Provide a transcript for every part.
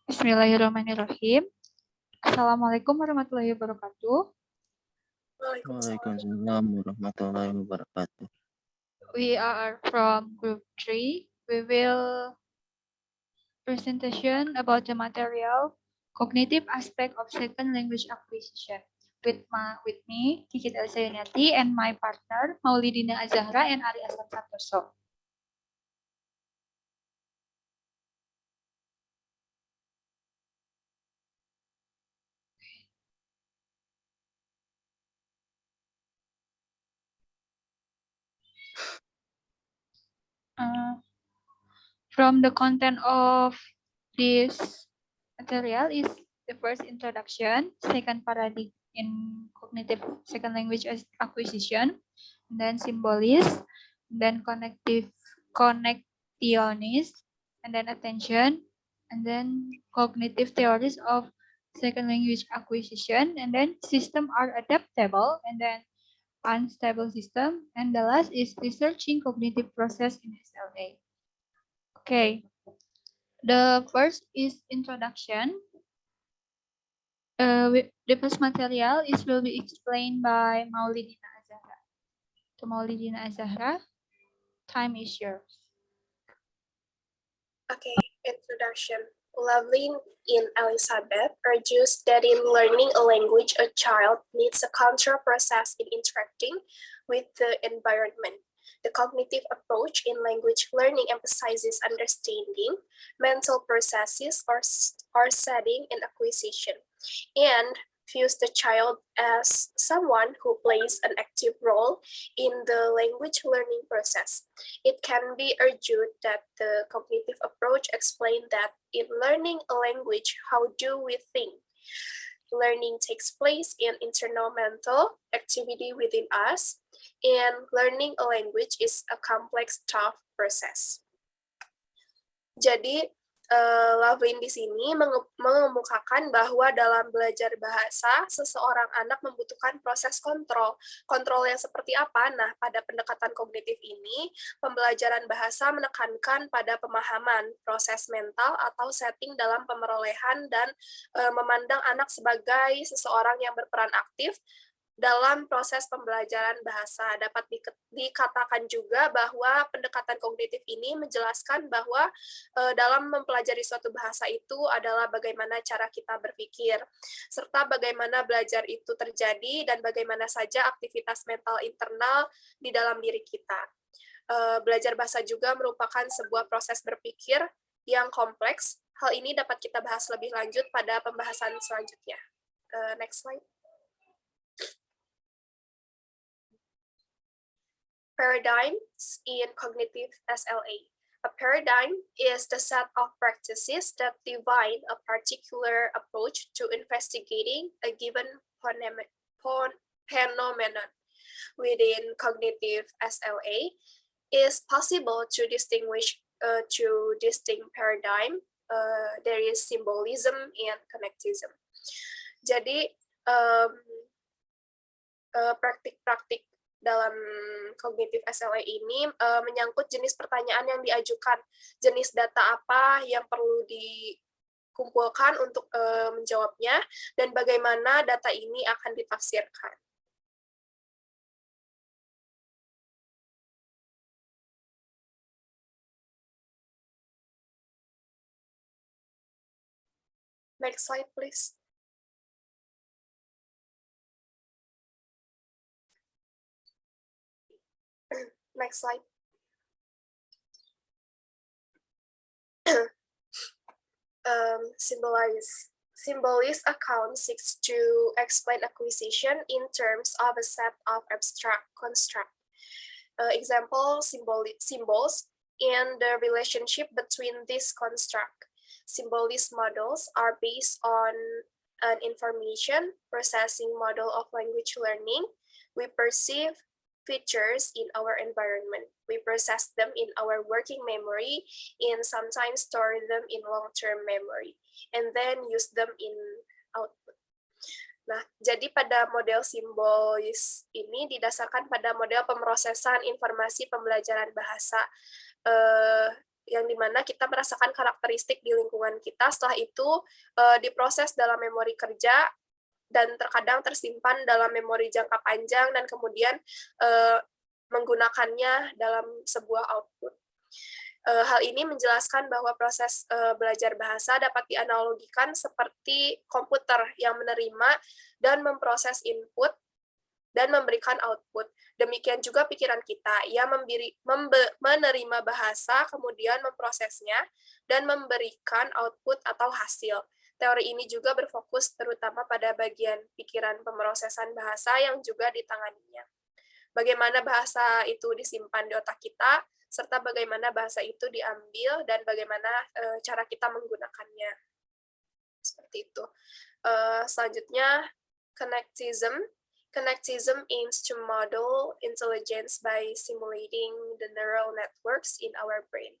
Bismillahirrahmanirrahim. Assalamualaikum warahmatullahi wabarakatuh. Waalaikumsalam warahmatullahi wabarakatuh. We are from group 3. We will presentation about the material cognitive aspect of second language acquisition. With me, Kiki Elsa-Yuniati, and my partner, Maulidina Azahra and Ari Aslam Santoso. From the content of this material is the first introduction, second paradigm in cognitive second language acquisition, then symbolism, then connectionist, and then attention, and then cognitive theories of second language acquisition, and then system are adaptable, and then unstable system, and the last is researching cognitive process in SLA. Okay, the first is introduction. The first material will be explained by Maulidina Azahra. To Maulidina Azahra, time is yours. Okay, introduction. Loveline in Elizabeth argues that in learning a language, a child needs a control process in interacting with the environment. The cognitive approach in language learning emphasizes understanding, mental processes, or setting and acquisition, and views the child as someone who plays an active role in the language learning process. It can be argued that the cognitive approach explains that in learning a language, how do we think? Learning takes place in internal mental activity within us, and learning a language is a complex, tough process. Jadi, Loveline di sini mengemukakan bahwa dalam belajar bahasa, seseorang anak membutuhkan proses kontrol. Kontrol yang seperti apa? Nah, pada pendekatan kognitif ini, pembelajaran bahasa menekankan pada pemahaman, proses mental, atau setting dalam pemerolehan dan memandang anak sebagai seseorang yang berperan aktif dalam proses pembelajaran bahasa. Dapat dikatakan juga bahwa pendekatan kognitif ini menjelaskan bahwa dalam mempelajari suatu bahasa itu adalah bagaimana cara kita berpikir, serta bagaimana belajar itu terjadi dan bagaimana saja aktivitas mental internal di dalam diri kita. Belajar bahasa juga merupakan sebuah proses berpikir yang kompleks. Hal ini dapat kita bahas lebih lanjut pada pembahasan selanjutnya. Next slide. Paradigms in cognitive SLA. A paradigm is the set of practices that define a particular approach to investigating a given phenomenon. Within cognitive SLA, it is possible to distinguish two distinct paradigms. There is symbolism and connectism. Jadi, praktik-praktik dalam kognitif SLA ini menyangkut jenis pertanyaan yang diajukan, jenis data apa yang perlu dikumpulkan untuk menjawabnya, dan bagaimana data ini akan ditafsirkan. Next slide, please. Next slide. Symbolist account seeks to explain acquisition in terms of a set of abstract construct. Example, symbols and the relationship between this construct. Symbolist models are based on an information processing model of language learning. We perceive features in our environment. We process them in our working memory and sometimes store them in long-term memory and then use them in output. Nah, jadi pada model simbolis ini didasarkan pada model pemrosesan informasi pembelajaran bahasa yang dimana kita merasakan karakteristik di lingkungan kita, setelah itu diproses dalam memori kerja, dan terkadang tersimpan dalam memori jangka panjang, dan kemudian menggunakannya dalam sebuah output. Hal ini menjelaskan bahwa proses belajar bahasa dapat dianalogikan seperti komputer yang menerima dan memproses input dan memberikan output. Demikian juga pikiran kita, ia menerima bahasa, kemudian memprosesnya, dan memberikan output atau hasil. Teori ini juga berfokus terutama pada bagian pikiran pemrosesan bahasa yang juga ditanganinya. Bagaimana bahasa itu disimpan di otak kita, serta bagaimana bahasa itu diambil, dan bagaimana cara kita menggunakannya. Seperti itu. Selanjutnya, connectism. Connectism aims to model intelligence by simulating the neural networks in our brain.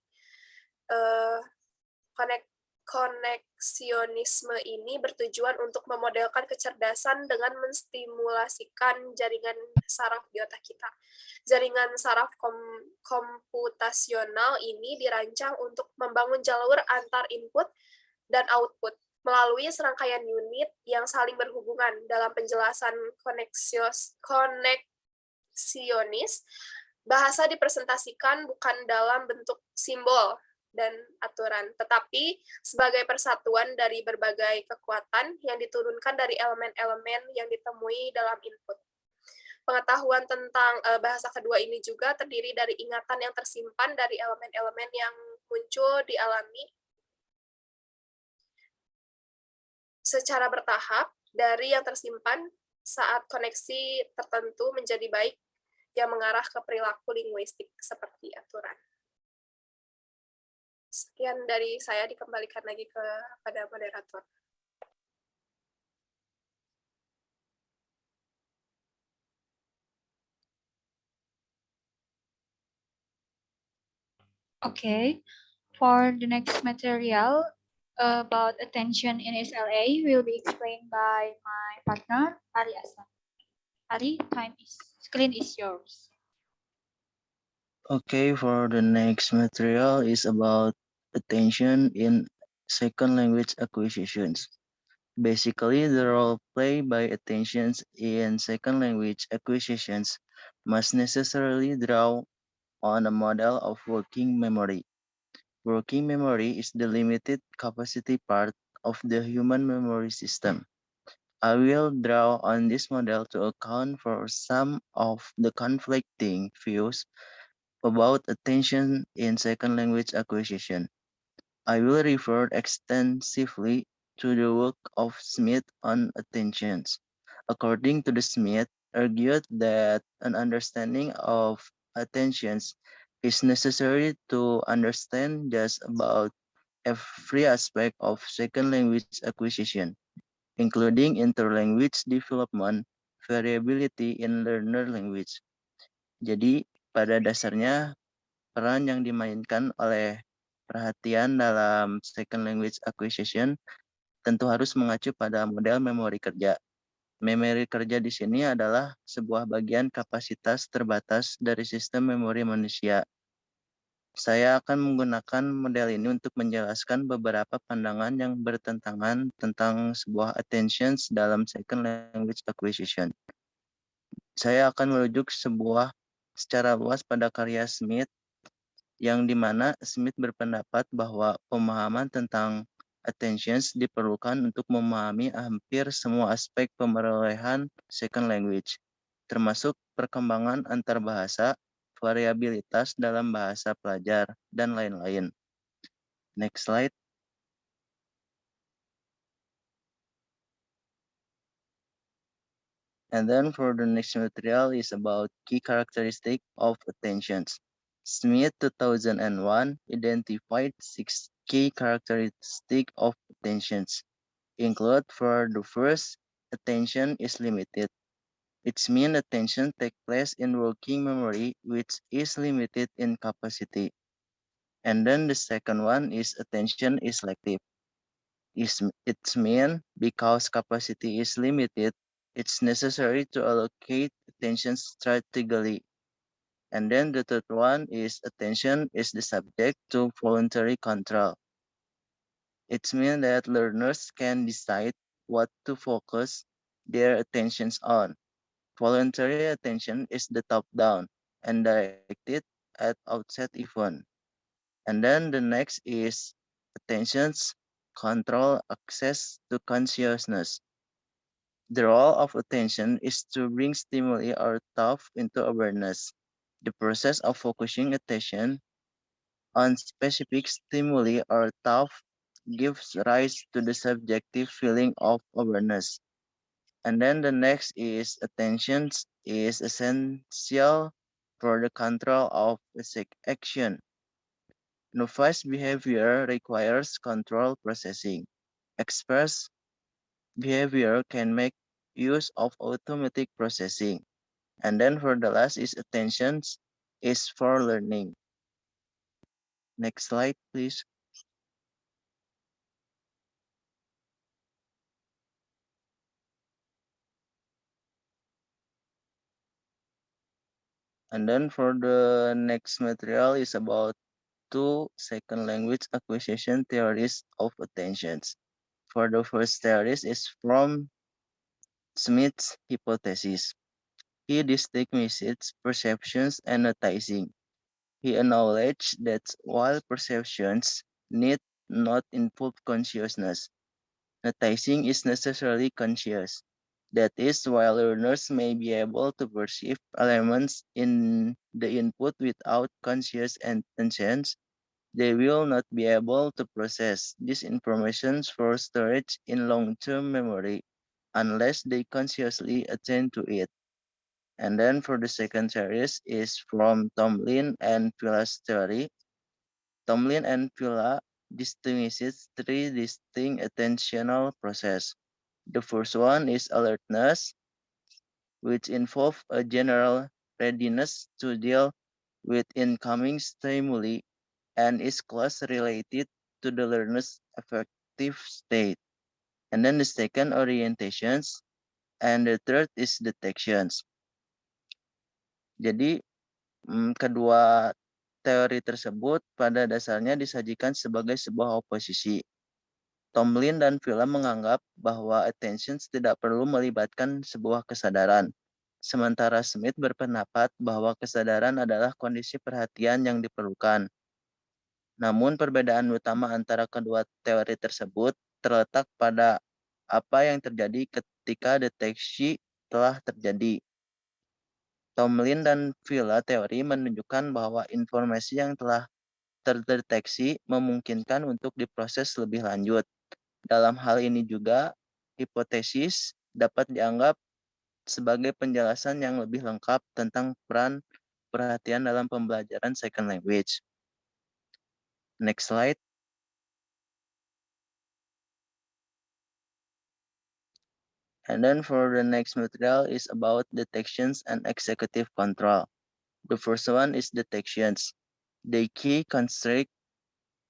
Koneksionisme ini bertujuan untuk memodelkan kecerdasan dengan menstimulasikan jaringan saraf di otak kita. Jaringan saraf komputasional ini dirancang untuk membangun jalur antar input dan output melalui serangkaian unit yang saling berhubungan. Dalam penjelasan koneksionis, bahasa dipresentasikan bukan dalam bentuk simbol dan aturan, tetapi sebagai persatuan dari berbagai kekuatan yang diturunkan dari elemen-elemen yang ditemui dalam input. Pengetahuan tentang bahasa kedua ini juga terdiri dari ingatan yang tersimpan dari elemen-elemen yang muncul dialami secara bertahap dari yang tersimpan saat koneksi tertentu menjadi baik yang mengarah ke perilaku linguistik seperti aturan. Sekian dari saya, dikembalikan lagi kepada moderator. Okay, for the next material about attention in SLA will be explained by my partner, Ari Asan. Ari, screen is yours. Okay, for the next material is about attention in second language acquisitions. Basically, the role played by attentions in second language acquisitions must necessarily draw on a model of working memory. Working memory is the limited capacity part of the human memory system. I will draw on this model to account for some of the conflicting views about attention in second language acquisition. I will refer extensively to the work of Smith on attentions. According to the Smith, argued that an understanding of attentions is necessary to understand just about every aspect of second language acquisition, including interlanguage development, variability in learner language. Jadi, pada dasarnya, peran yang dimainkan oleh perhatian dalam second language acquisition tentu harus mengacu pada model memori kerja. Memori kerja di sini adalah sebuah bagian kapasitas terbatas dari sistem memori manusia. Saya akan menggunakan model ini untuk menjelaskan beberapa pandangan yang bertentangan tentang sebuah attentions dalam second language acquisition. Saya akan merujuk secara luas pada karya Smith, yang dimana Smith berpendapat bahwa pemahaman tentang attentions diperlukan untuk memahami hampir semua aspek pemerolehan second language, termasuk perkembangan antar bahasa, variabilitas dalam bahasa pelajar, dan lain-lain. Next slide. And then for the next material is about key characteristic of attentions. Smith 2001 identified 6 key characteristics of attentions. Include for the first, attention is limited. It means attention takes place in working memory, which is limited in capacity. And then the second one is attention is selective. It means because capacity is limited, it's necessary to allocate attention strategically. And then the third one is attention is the subject to voluntary control. It means that learners can decide what to focus their attentions on. Voluntary attention is the top-down and directed at outset event. And then the next is attentions control access to consciousness. The role of attention is to bring stimuli or thought into awareness. The process of focusing attention on specific stimuli or thought gives rise to the subjective feeling of awareness. And then the next is attention is essential for the control of action. Novice behavior requires control processing. Express behavior can make use of automatic processing. And then for the last is attention is for learning. Next slide, please. And then for the next material is about two second language acquisition theories of attentions. For the first theories is from Smith's hypothesis. He distinguishes perceptions and noticing. He acknowledged that while perceptions need not involve consciousness, noticing is necessarily conscious. That is, while learners may be able to perceive elements in the input without conscious intentions, they will not be able to process this information for storage in long-term memory unless they consciously attend to it. And then for the second series is from Tomlin and Villa's theory. Tomlin and Villa distinguishes three distinct attentional processes. The first one is alertness, which involves a general readiness to deal with incoming stimuli and is closely related to the learner's affective state. And then the second, orientations, and the third is detections. Jadi kedua teori tersebut pada dasarnya disajikan sebagai sebuah oposisi. Tomlin dan Villa menganggap bahwa attention tidak perlu melibatkan sebuah kesadaran. Sementara Smith berpendapat bahwa kesadaran adalah kondisi perhatian yang diperlukan. Namun perbedaan utama antara kedua teori tersebut terletak pada apa yang terjadi ketika deteksi telah terjadi. Tomlin dan Villa teori menunjukkan bahwa informasi yang telah terdeteksi memungkinkan untuk diproses lebih lanjut. Dalam hal ini juga, hipotesis dapat dianggap sebagai penjelasan yang lebih lengkap tentang peran perhatian dalam pembelajaran second language. Next slide. And then for the next material is about detections and executive control. The first one is detections. The key constraint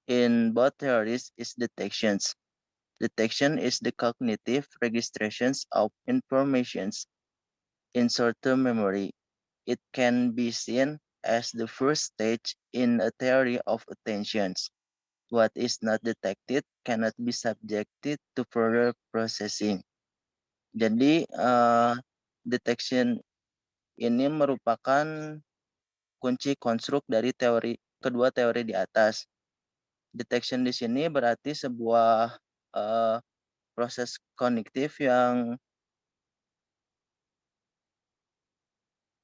in both theories is detections. Detection is the cognitive registrations of informations in short-term memory. It can be seen as the first stage in a theory of attentions. What is not detected cannot be subjected to further processing. Jadi, detection ini merupakan kunci konstruk dari kedua teori di atas. Detection di sini berarti sebuah proses kognitif yang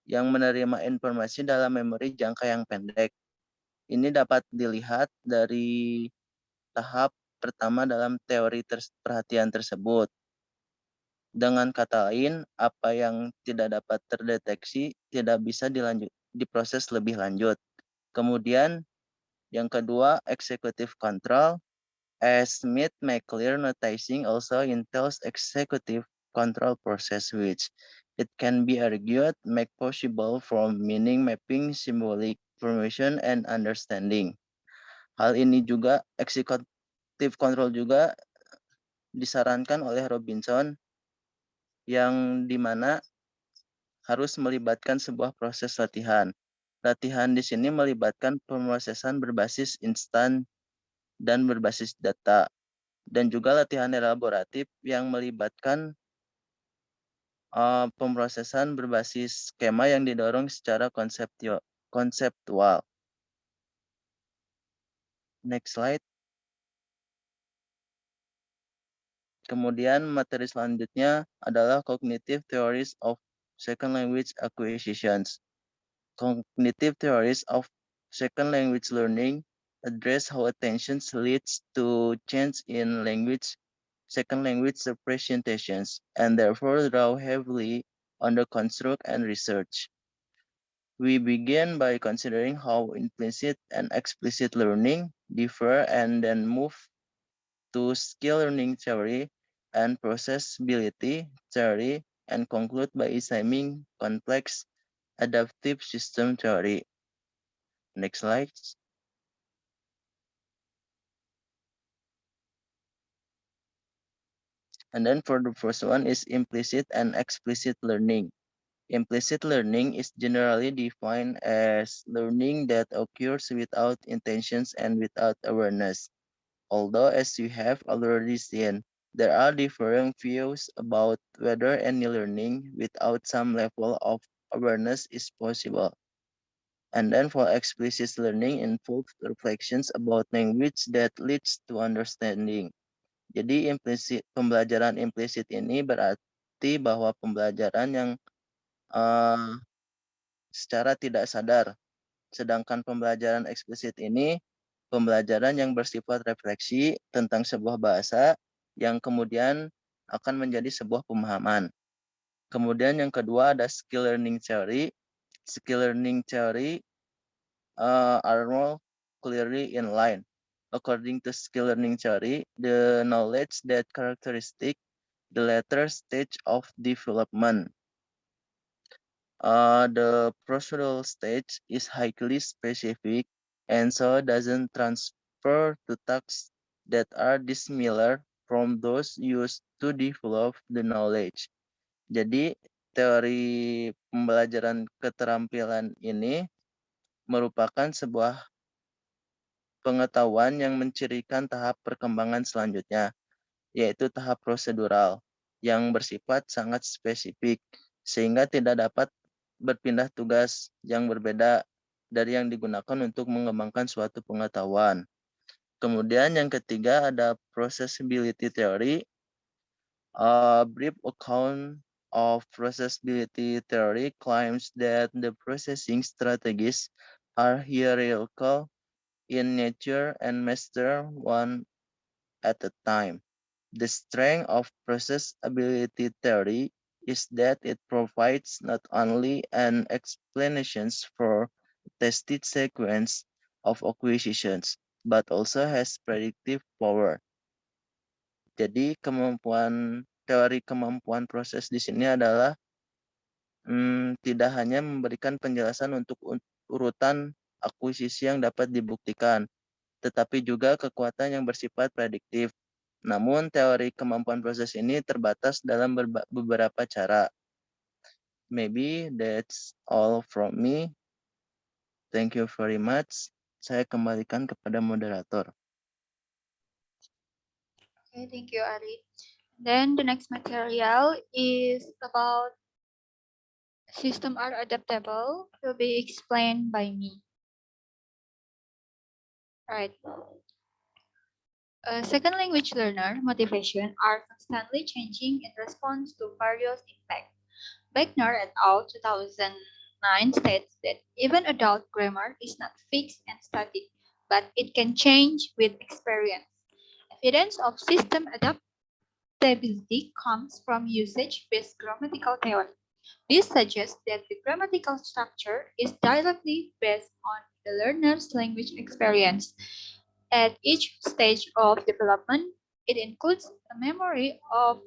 menerima informasi dalam memori jangka yang pendek. Ini dapat dilihat dari tahap pertama dalam teori perhatian tersebut. Dengan kata lain, apa yang tidak dapat terdeteksi tidak bisa diproses lebih lanjut. Kemudian yang kedua, executive control. As Smith make clear, noticing also entails executive control process which it can be argued make possible from meaning mapping, symbolic formation, and understanding. Hal ini juga executive control juga disarankan oleh Robinson yang dimana harus melibatkan sebuah proses latihan. Latihan di sini melibatkan pemrosesan berbasis instan dan berbasis data, dan juga latihan elaboratif yang melibatkan pemrosesan berbasis skema yang didorong secara konseptual. Next slide. Kemudian materi selanjutnya adalah cognitive theories of second language acquisitions. Cognitive theories of second language learning address how attention leads to change in second language representations, and therefore draw heavily on the construct and research. We begin by considering how implicit and explicit learning differ, and then move to skill learning theory and processability theory, and conclude by examining complex adaptive system theory. Next slide. And then for the first one is implicit and explicit learning. Implicit learning is generally defined as learning that occurs without intentions and without awareness. Although, as you have already seen, there are differing views about whether any learning without some level of awareness is possible. And then for explicit learning involves reflections about language that leads to understanding. Jadi pembelajaran implisit ini berarti bahwa pembelajaran yang secara tidak sadar. Sedangkan pembelajaran eksplisit ini pembelajaran yang bersifat refleksi tentang sebuah bahasa yang kemudian akan menjadi sebuah pemahaman. Kemudian yang kedua ada skill learning theory. Skill learning theory are more clearly in line. According to skill learning theory, the knowledge that characteristic the later stage of development. The procedural stage is highly specific and so doesn't transfer to tasks that are dissimilar from those used to develop the knowledge. Jadi, teori pembelajaran keterampilan ini merupakan sebuah pengetahuan yang mencirikan tahap perkembangan selanjutnya, yaitu tahap prosedural yang bersifat sangat spesifik, sehingga tidak dapat berpindah tugas yang berbeda dari yang digunakan untuk mengembangkan suatu pengetahuan. Kemudian yang ketiga ada processability theory. A brief account of processability theory claims that the processing strategies are hierarchical in nature and master one at a time. The strength of processability theory is that it provides not only an explanations for tested sequence of acquisitions, but also has predictive power. Jadi teori kemampuan proses di sini adalah tidak hanya memberikan penjelasan untuk urutan akuisisi yang dapat dibuktikan, tetapi juga kekuatan yang bersifat prediktif. Namun, teori kemampuan proses ini terbatas dalam beberapa cara. Maybe that's all from me. Thank you very much. Saya kembalikan kepada moderator. Okay, thank you, Ari. Then the next material is about system are adaptable, will be explained by me. Right. Second language learner motivation are constantly changing in response to various impacts. Beckner et al. 2009 states that even adult grammar is not fixed and static, but it can change with experience. Evidence of system adaptability comes from usage-based grammatical theory. This suggests that the grammatical structure is directly based on the learner's language experience. At each stage of development, it includes a memory of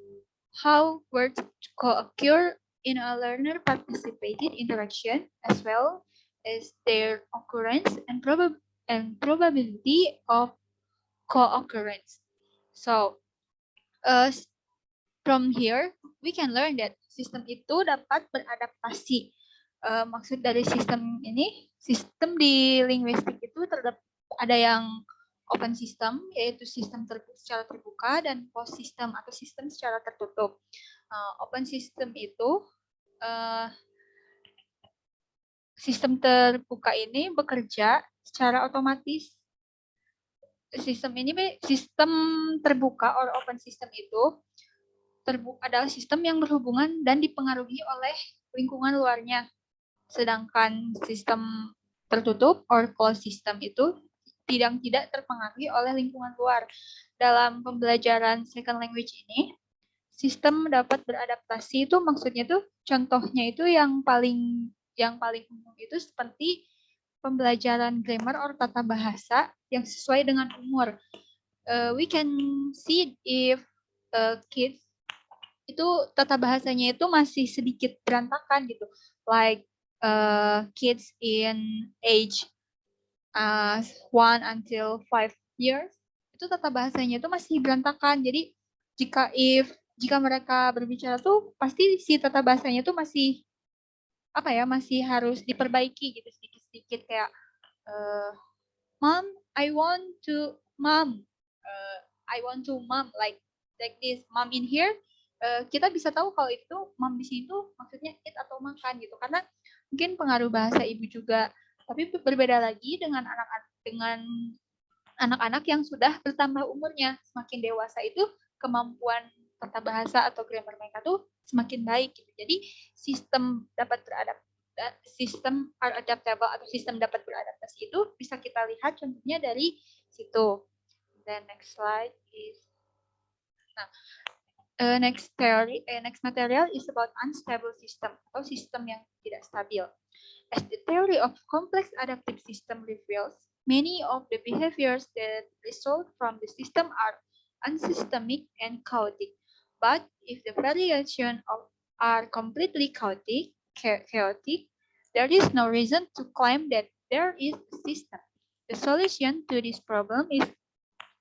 how words co-occur in a learner-participated interaction, as well as their occurrence and probability of co-occurrence. So, from here, we can learn that sistem itu dapat beradaptasi Maksud dari sistem ini, sistem di linguistik itu ada yang open system, yaitu sistem secara terbuka, dan closed system atau sistem secara tertutup. Open system itu sistem terbuka ini bekerja secara otomatis. Sistem terbuka or open system itu adalah sistem yang berhubungan dan dipengaruhi oleh lingkungan luarnya. Sedangkan sistem tertutup or closed system itu tidak terpengaruhi oleh lingkungan luar. Dalam pembelajaran second language ini, sistem dapat beradaptasi itu maksudnya tuh contohnya itu yang paling umum itu seperti pembelajaran grammar or tata bahasa yang sesuai dengan umur. We can see if kids itu tata bahasanya itu masih sedikit berantakan gitu, like kids in age 1 until 5 years itu tata bahasanya itu masih berantakan. Jadi jika mereka berbicara tuh pasti si tata bahasanya tuh masih masih harus diperbaiki gitu sedikit-sedikit, kayak mom I want to mom like this mom in here. Kita bisa tahu kalau itu mom di situ maksudnya eat atau makan gitu, karena mungkin pengaruh bahasa ibu juga. Tapi berbeda lagi dengan anak-anak yang sudah bertambah umurnya, semakin dewasa itu kemampuan tata bahasa atau grammar mereka tuh semakin baik gitu. Jadi sistem are adaptable atau sistem dapat beradaptasi itu bisa kita lihat contohnya dari situ. Then next slide is next material is about unstable system atau sistem yang tidak stabil. As the theory of complex adaptive system reveals, many of the behaviors that result from the system are unsystemic and chaotic. But if the variation are completely chaotic, there is no reason to claim that there is a system. The solution to this problem is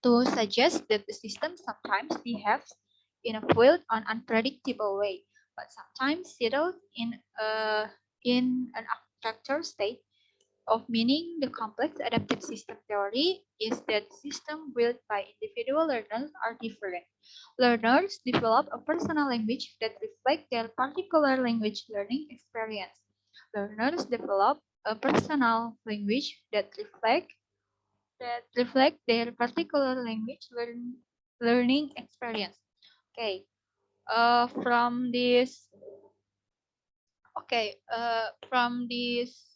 to suggest that the system sometimes behaves in a fluid and unpredictable way, but sometimes settles in an abstract state of meaning. The complex adaptive system theory is that systems built by individual learners are different. Learners develop a personal language that reflects their particular language learning experience. Learners develop a personal language that reflect their particular language learning experience. Okay, from this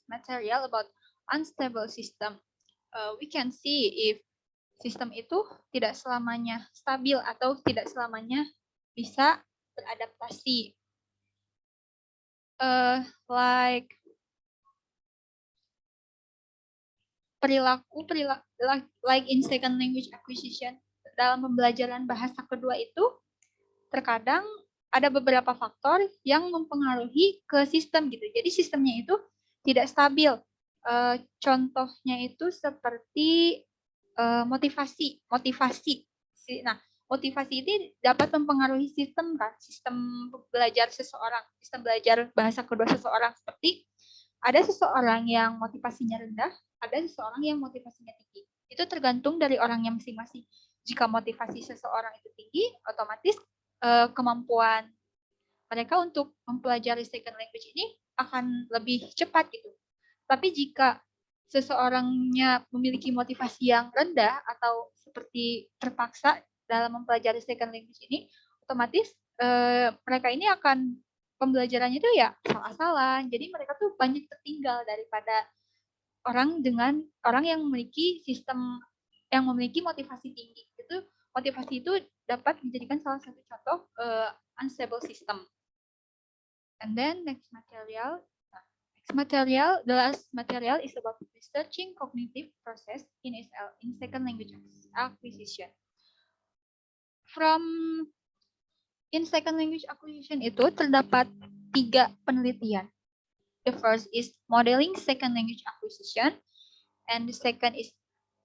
material about unstable system, we can see if sistem itu tidak selamanya stabil atau tidak selamanya bisa beradaptasi. Like perilaku like in second language acquisition, dalam pembelajaran bahasa kedua itu terkadang ada beberapa faktor yang mempengaruhi ke sistem gitu. Jadi sistemnya itu tidak stabil. Contohnya itu seperti motivasi. Nah, motivasi ini dapat mempengaruhi sistem kan, sistem belajar seseorang, sistem belajar bahasa kedua seseorang. Seperti ada seseorang yang motivasinya rendah, ada seseorang yang motivasinya tinggi. Itu tergantung dari orangnya masing-masing. Jika motivasi seseorang itu tinggi, otomatis kemampuan mereka untuk mempelajari second language ini akan lebih cepat gitu. Tapi jika seseorangnya memiliki motivasi yang rendah atau seperti terpaksa dalam mempelajari second language ini, otomatis mereka ini akan pembelajarannya itu ya salah-salah. Jadi mereka tuh banyak tertinggal daripada orang yang memiliki sistem yang memiliki motivasi tinggi. Itu motivasi itu dapat dijadikan salah satu contoh unstable system. And then the last material is about researching cognitive process in second language acquisition. In second language acquisition itu terdapat 3 penelitian. The first is modeling second language acquisition, and the second is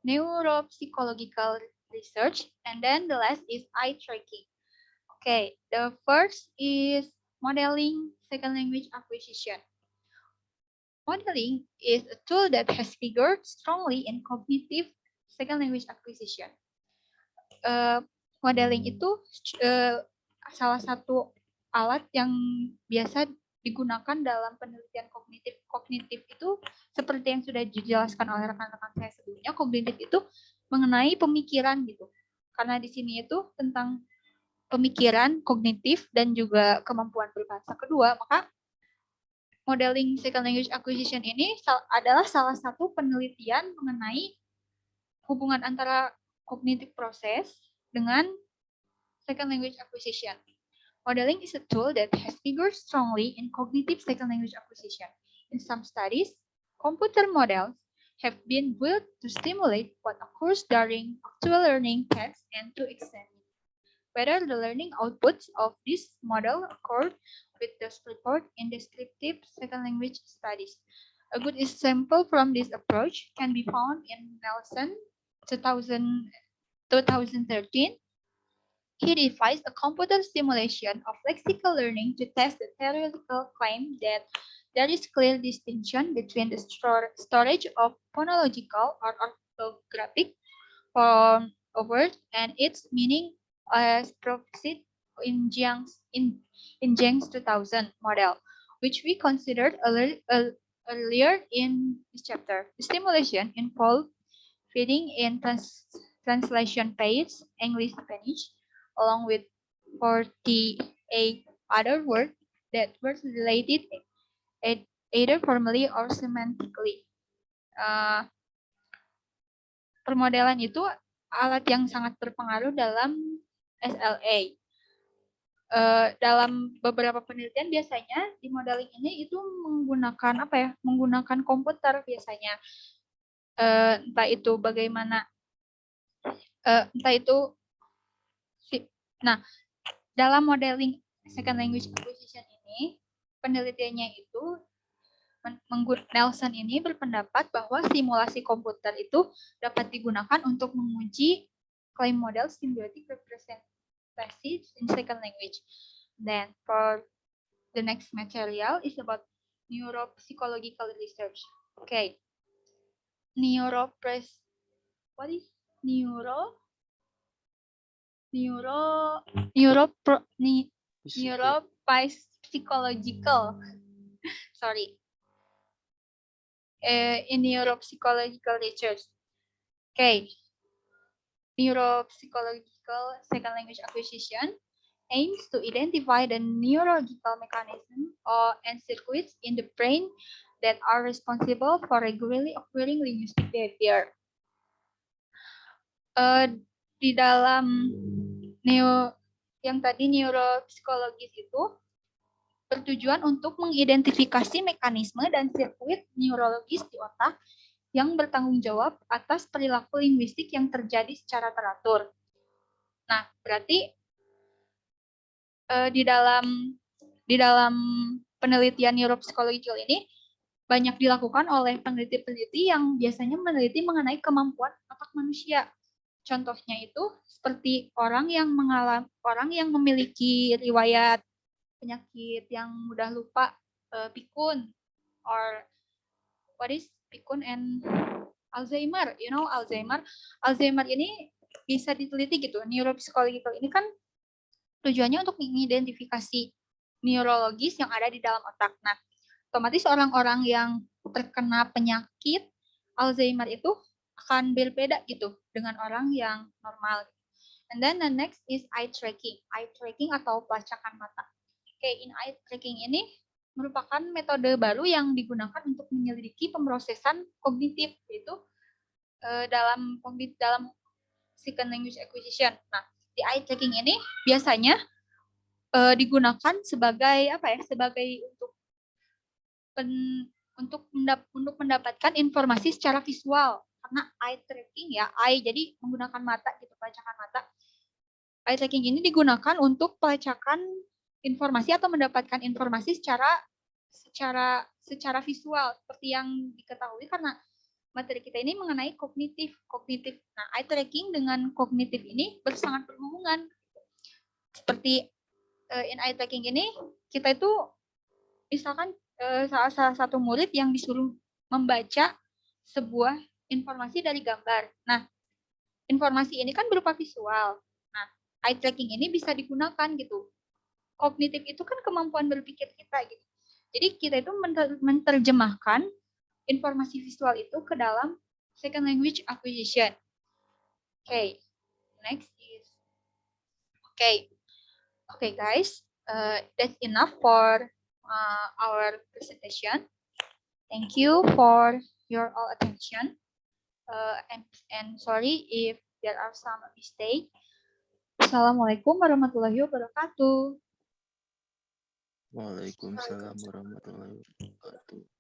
neuropsychological research, and then the last is eye tracking. Okay, the first is modeling second language acquisition. Modeling is a tool that has figured strongly in cognitive second language acquisition. Modeling itu salah satu alat yang biasa digunakan dalam penelitian kognitif. Kognitif itu seperti yang sudah dijelaskan oleh rekan-rekan saya sebelumnya, kognitif itu mengenai pemikiran gitu. Karena di sini itu tentang pemikiran, kognitif, dan juga kemampuan berbahasa kedua, maka modeling second language acquisition ini adalah salah satu penelitian mengenai hubungan antara cognitive process dengan second language acquisition. Modeling is a tool that has figured strongly in cognitive second language acquisition. In some studies, computer models have been built to stimulate what occurs during actual learning tasks and to examine whether the learning outputs of this model accord with those reported in descriptive second language studies. A good example from this approach can be found in Nelson 2013. He devised a computer simulation of lexical learning to test the theoretical claim that there is clear distinction between the storage of phonological or orthographic form of words and its meaning as proposed in Jiang's 2000 model, which we considered earlier in this chapter. The simulation involved feeding in translation pairs, English-Spanish, along with 48 other words that were related either formally or semantically. Permodelan itu alat yang sangat berpengaruh dalam SLA. Dalam beberapa penelitian biasanya di modeling ini itu menggunakan menggunakan komputer biasanya. Entah itu bagaimana, Nah, dalam modeling second language acquisition ini, penelitiannya itu Nelson ini berpendapat bahwa simulasi komputer itu dapat digunakan untuk menguji claim model symbiotic representation in second language. Then for the next material is about neuropsychological research. Okay. What is neuropsychological. Sorry. In neuropsychological research. Okay. Neuropsychological second language acquisition aims to identify the neurological mechanism and circuits in the brain that are responsible for regularly occurring linguistic behavior. Di dalam yang tadi neuropsikologis itu bertujuan untuk mengidentifikasi mekanisme dan sirkuit neurologis di otak yang bertanggung jawab atas perilaku linguistik yang terjadi secara teratur. Nah, berarti di dalam penelitian neuropsychological ini banyak dilakukan oleh peneliti-peneliti yang biasanya meneliti mengenai kemampuan otak manusia. Contohnya itu seperti orang yang memiliki riwayat penyakit yang mudah lupa, pikun, or what is pikun and Alzheimer. You know Alzheimer. Alzheimer ini bisa diteliti gitu. Neuropsychological ini kan tujuannya untuk mengidentifikasi neurologis yang ada di dalam otak. Nah, otomatis orang-orang yang terkena penyakit Alzheimer itu akan berbeda gitu dengan orang yang normal. And then the next is eye tracking. Eye tracking atau pelacakan mata. In eye tracking ini merupakan metode baru yang digunakan untuk menyelidiki pemrosesan kognitif, yaitu dalam second language acquisition. Nah, di eye tracking ini biasanya digunakan sebagai untuk mendapatkan informasi secara visual, karena eye tracking jadi menggunakan mata gitu, pelacakan mata. Eye tracking ini digunakan untuk pelacakan informasi atau mendapatkan informasi secara visual, seperti yang diketahui karena materi kita ini mengenai kognitif. Nah, eye tracking dengan kognitif ini sangat berhubungan. Seperti in eye tracking ini kita itu misalkan salah satu murid yang disuruh membaca sebuah informasi dari gambar. Nah, informasi ini kan berupa visual. Nah, eye tracking ini bisa digunakan gitu. Kognitif itu kan kemampuan berpikir kita gitu. Jadi kita itu menerjemahkan informasi visual itu ke dalam second language acquisition. Okay, next is okay guys, that's enough for our presentation. Thank you for your all attention. And sorry if there are some mistake. Assalamualaikum warahmatullahi wabarakatuh. Waalaikumsalam warahmatullahi wabarakatuh.